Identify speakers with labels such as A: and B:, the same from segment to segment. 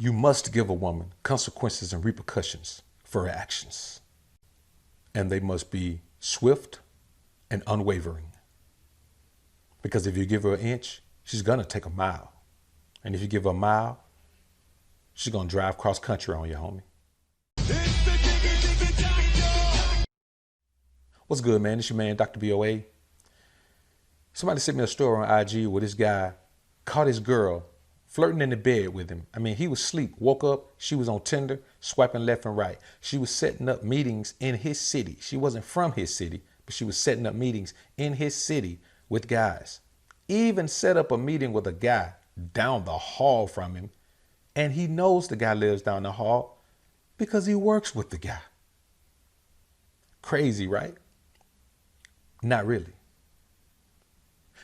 A: You must give a woman consequences and repercussions for her actions. And they must be swift and unwavering. Because if you give her an inch, she's going to take a mile. And if you give her a mile, she's going to drive cross country on you, homie. What's good, man? It's your man, Dr. BOA. Somebody sent me a story on IG where this guy caught his girl flirting in the bed with him. I mean, he was asleep, woke up, she was on Tinder, swiping left and right. She was setting up meetings in his city. She wasn't from his city, but she was setting up meetings in his city with guys. Even set up a meeting with a guy down the hall from him. And he knows the guy lives down the hall because he works with the guy. Crazy, right? Not really.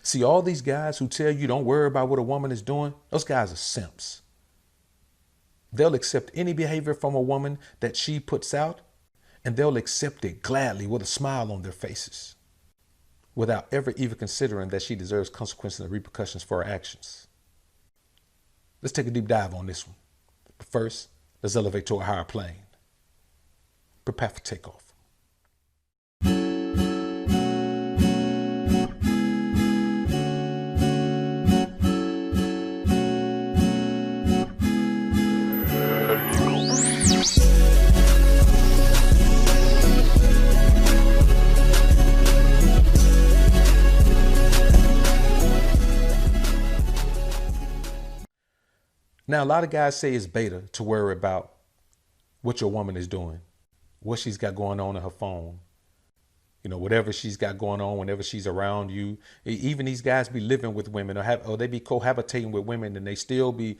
A: See, all these guys who tell you don't worry about what a woman is doing, those guys are simps. They'll accept any behavior from a woman that she puts out, and they'll accept it gladly with a smile on their faces, without ever even considering that she deserves consequences and repercussions for her actions. Let's take a deep dive on this one. But first, let's elevate to a higher plane. Prepare for takeoff. Now, a lot of guys say it's beta to worry about what your woman is doing, what she's got going on her phone, whatever she's got going on whenever she's around you. Even these guys be living with women or they be cohabitating with women and they still be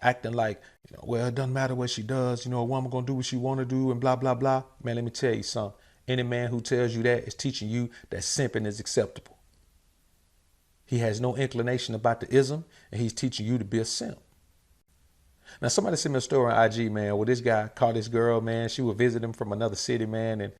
A: acting like, well, it doesn't matter what she does. A woman going to do what she want to do and blah, blah, blah. Man, let me tell you something. Any man who tells you that is teaching you that simping is acceptable. He has no inclination about the ism and he's teaching you to be a simp. Now, somebody sent me a story on IG, man, where this guy caught this girl, man. She would visit him from another city, man. And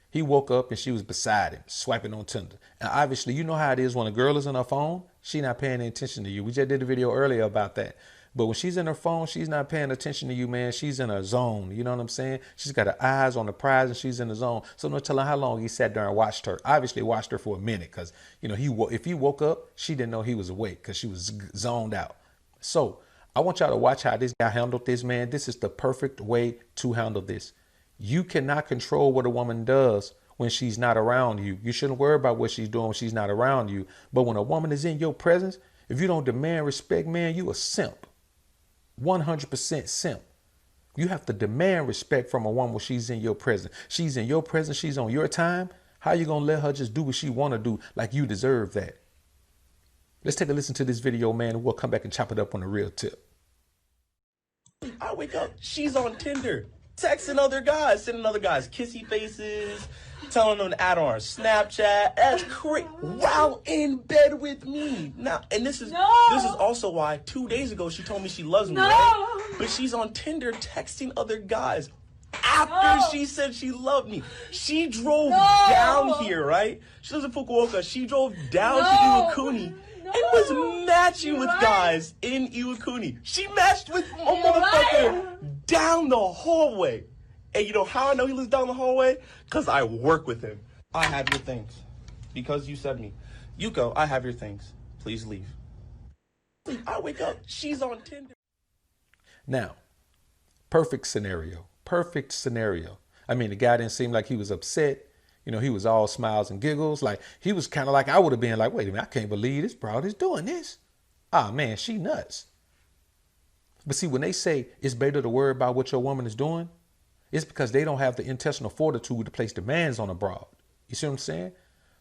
A: he woke up and she was beside him, swiping on Tinder. And obviously, you know how it is when a girl is on her phone, she not paying any attention to you. We just did a video earlier about that. But when she's in her phone, she's not paying attention to you, man. She's in her zone. You know what I'm saying? She's got her eyes on the prize and she's in the zone. So I'm not telling how long he sat there and watched her. Obviously watched her for a minute because, if he woke up, she didn't know he was awake because she was zoned out. So I want y'all to watch how this guy handled this, man. This is the perfect way to handle this. You cannot control what a woman does when she's not around you. You shouldn't worry about what she's doing when she's not around you. But when a woman is in your presence, if you don't demand respect, man, you a simp. 100% simp. You have to demand respect from a woman when she's in your presence. She's in your presence. She's on your time. How you going to let her just do what she want to do like you deserve that? Let's take a listen to this video, man, and we'll come back and chop it up on the real tip.
B: I wake up, she's on Tinder, texting other guys, sending other guys kissy faces, telling them to add on her Snapchat. That's crazy. While in bed with me. Now, and this is also why 2 days ago she told me she loves me, right? But she's on Tinder texting other guys after she said she loved me. She drove down here, right? She lives in Fukuoka. She drove down to Iwakuni and was matching with guys in Iwakuni. She matched with a motherfucker down the hallway. And you know how I know he lives down the hallway? Because I work with him. I have your things. Because you said me. Yuko, I have your things. Please leave. I wake up. She's on Tinder.
A: Now, perfect scenario. Perfect scenario. I mean, the guy didn't seem like he was upset. He was all smiles and giggles. Like, he was kind of like I would have been like, wait a minute, I can't believe this broad is doing this. Ah, man, she nuts. But see, when they say it's better to worry about what your woman is doing, it's because they don't have the intestinal fortitude to place demands on a broad. You see what I'm saying?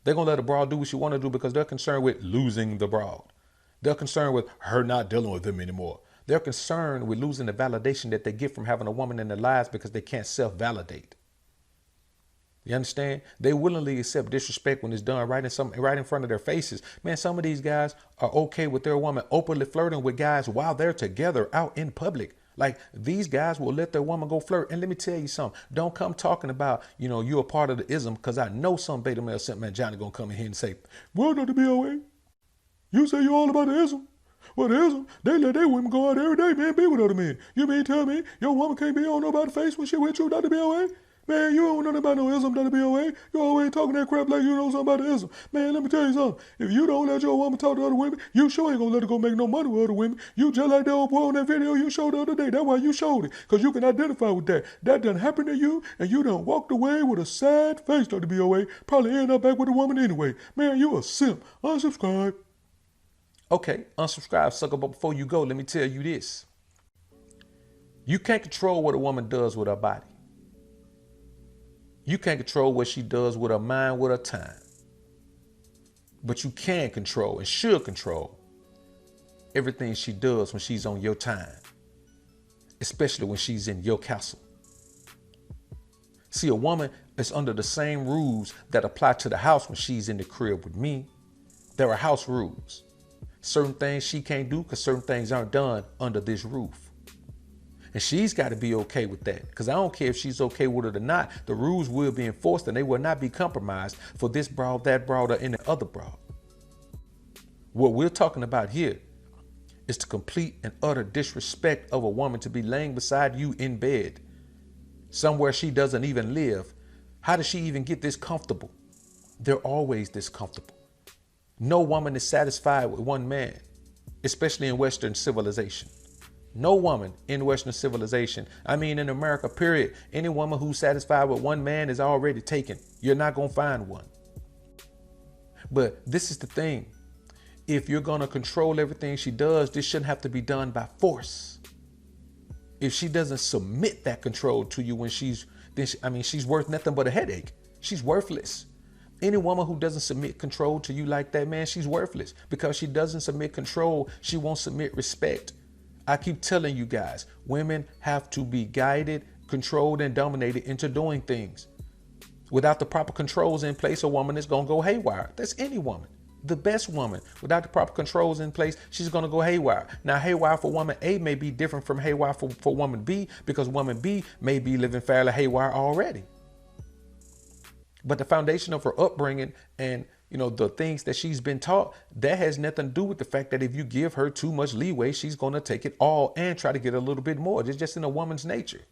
A: They're going to let a broad do what she want to do because they're concerned with losing the broad. They're concerned with her not dealing with them anymore. They're concerned with losing the validation that they get from having a woman in their lives because they can't self-validate. You understand? They willingly accept disrespect when it's done right in front of their faces. Man, some of these guys are okay with their woman openly flirting with guys while they're together out in public. Like, these guys will let their woman go flirt. And let me tell you something. Don't come talking about, you're a part of the ism, because I know some beta male simp man Johnny gonna come in here and say, well, Dr. BOA, you say you're all about the ism. What is them? They let their women go out every day, man, be with other men. You mean tell me your woman can't be on nobody's face when she with you, Dr. BOA? Man, you don't know nothing about no ism, Dr. BOA. You always talking that crap like you know something about the ism. Man, let me tell you something. If you don't let your woman talk to other women, you sure ain't gonna let her go make no money with other women. You just like that old boy on that video you showed the other day. That's why you showed it, because you can identify with that. That done happened to you, and you done walked away with a sad face, Dr. BOA. Probably end up back with a woman anyway. Man, you a simp. Unsubscribe. Okay, unsubscribe, sucker, but before you go, let me tell you this. You can't control what a woman does with her body. You can't control what she does with her mind, with her time. But you can control and should control everything she does when she's on your time, especially when she's in your castle. See, a woman is under the same rules that apply to the house when she's in the crib with me. There are house rules. Certain things she can't do because certain things aren't done under this roof. And she's got to be okay with that, because I don't care if she's okay with it or not. The rules will be enforced and they will not be compromised for this broad, that broad, or any other broad. What we're talking about here is the complete and utter disrespect of a woman to be laying beside you in bed, somewhere she doesn't even live. How does she even get this comfortable? They're always this comfortable. No woman is satisfied with one man, especially in Western civilization. No woman in Western civilization, I mean in America, period, any woman who's satisfied with one man is already taken. You're not going to find one. But this is the thing. If you're going to control everything she does, this shouldn't have to be done by force. If she doesn't submit that control to you when she's worth nothing but a headache. She's worthless. Any woman who doesn't submit control to you like that, man, she's worthless. Because she doesn't submit control, she won't submit respect. I keep telling you guys, women have to be guided, controlled, and dominated into doing things. Without the proper controls in place, a woman is going to go haywire. That's any woman. The best woman, without the proper controls in place, she's going to go haywire. Now, haywire for woman A may be different from haywire for woman B, because woman B may be living fairly haywire already. But the foundation of her upbringing and the things that she's been taught, that has nothing to do with the fact that if you give her too much leeway, she's going to take it all and try to get a little bit more. It's just in a woman's nature.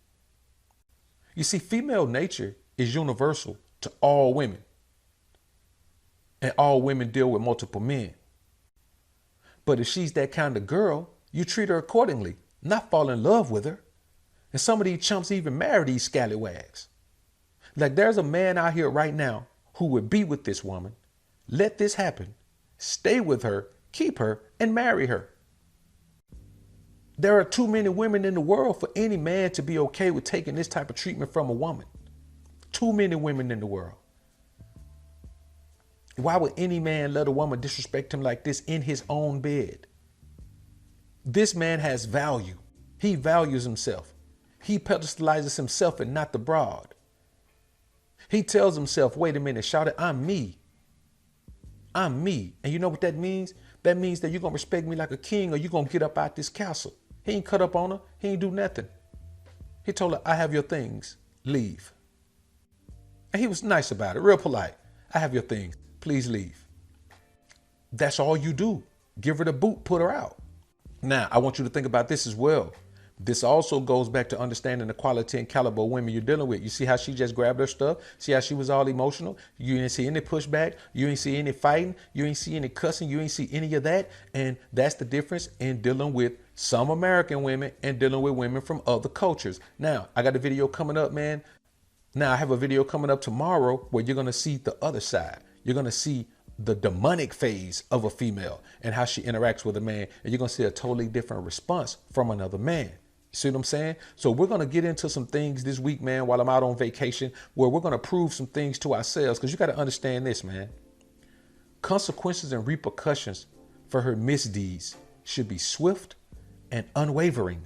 A: You see, female nature is universal to all women. And all women deal with multiple men. But if she's that kind of girl, you treat her accordingly, not fall in love with her. And some of these chumps even marry these scallywags. Like, there's a man out here right now who would be with this woman, let this happen, stay with her, keep her, and marry her. There are too many women in the world for any man to be okay with taking this type of treatment from a woman. Too many women in the world. Why would any man let a woman disrespect him like this in his own bed? This man has value. He values himself. He pedestalizes himself and not the broad. He tells himself, wait a minute, shout it, I'm me. I'm me. And you know what that means? That means that you're going to respect me like a king, or you're going to get up out this castle. He ain't cut up on her. He ain't do nothing. He told her, I have your things. Leave. And he was nice about it, real polite. I have your things. Please leave. That's all you do. Give her the boot, put her out. Now, I want you to think about this as well. This also goes back to understanding the quality and caliber of women you're dealing with. You see how she just grabbed her stuff? See how she was all emotional? You didn't see any pushback. You ain't see any fighting. You ain't see any cussing. You ain't see any of that. And that's the difference in dealing with some American women and dealing with women from other cultures. Now, I got a video coming up, man. Now, I have a video coming up tomorrow where you're going to see the other side. You're going to see the demonic phase of a female and how she interacts with a man. And you're going to see a totally different response from another man. See what I'm saying? So we're going to get into some things this week, man, while I'm out on vacation, where we're going to prove some things to ourselves. Because you got to understand this, man. Consequences and repercussions for her misdeeds should be swift and unwavering.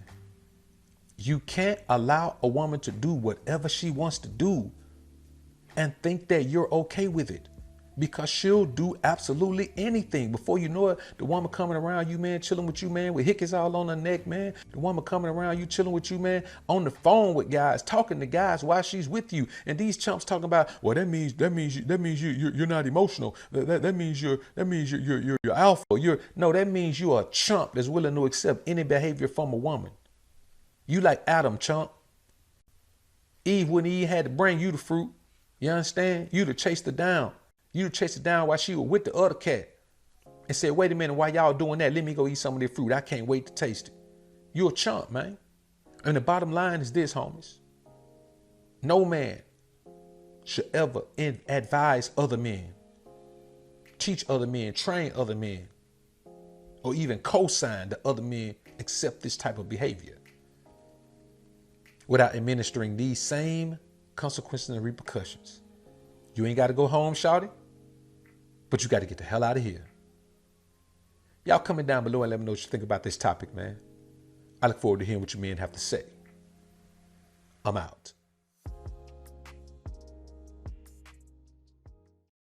A: You can't allow a woman to do whatever she wants to do and think that you're okay with it. because she'll do absolutely anything. Before you know it, the woman coming around you, man, chilling with you, man, with hickeys all on her neck, man. The woman coming around you, chilling with you, man, on the phone with guys, talking to guys while she's with you. And these chumps talking about, well, that means you're not emotional. That means you're alpha. That means you're a chump that's willing to accept any behavior from a woman. You like Adam, chump. Eve wouldn't even had to bring you the fruit. You understand? You'd have chased her down. You'd have chased her down while she was with the other cat and said, wait a minute, while y'all doing that, let me go eat some of this fruit. I can't wait to taste it. You're a chump, man. And the bottom line is this, homies. No man should ever advise other men, teach other men, train other men, or even co-sign that other men accept this type of behavior without administering these same consequences and repercussions. You ain't got to go home, shawty, but you got to get the hell out of here. Y'all comment down below and let me know what you think about this topic, man. I look forward to hearing what you men have to say. I'm out.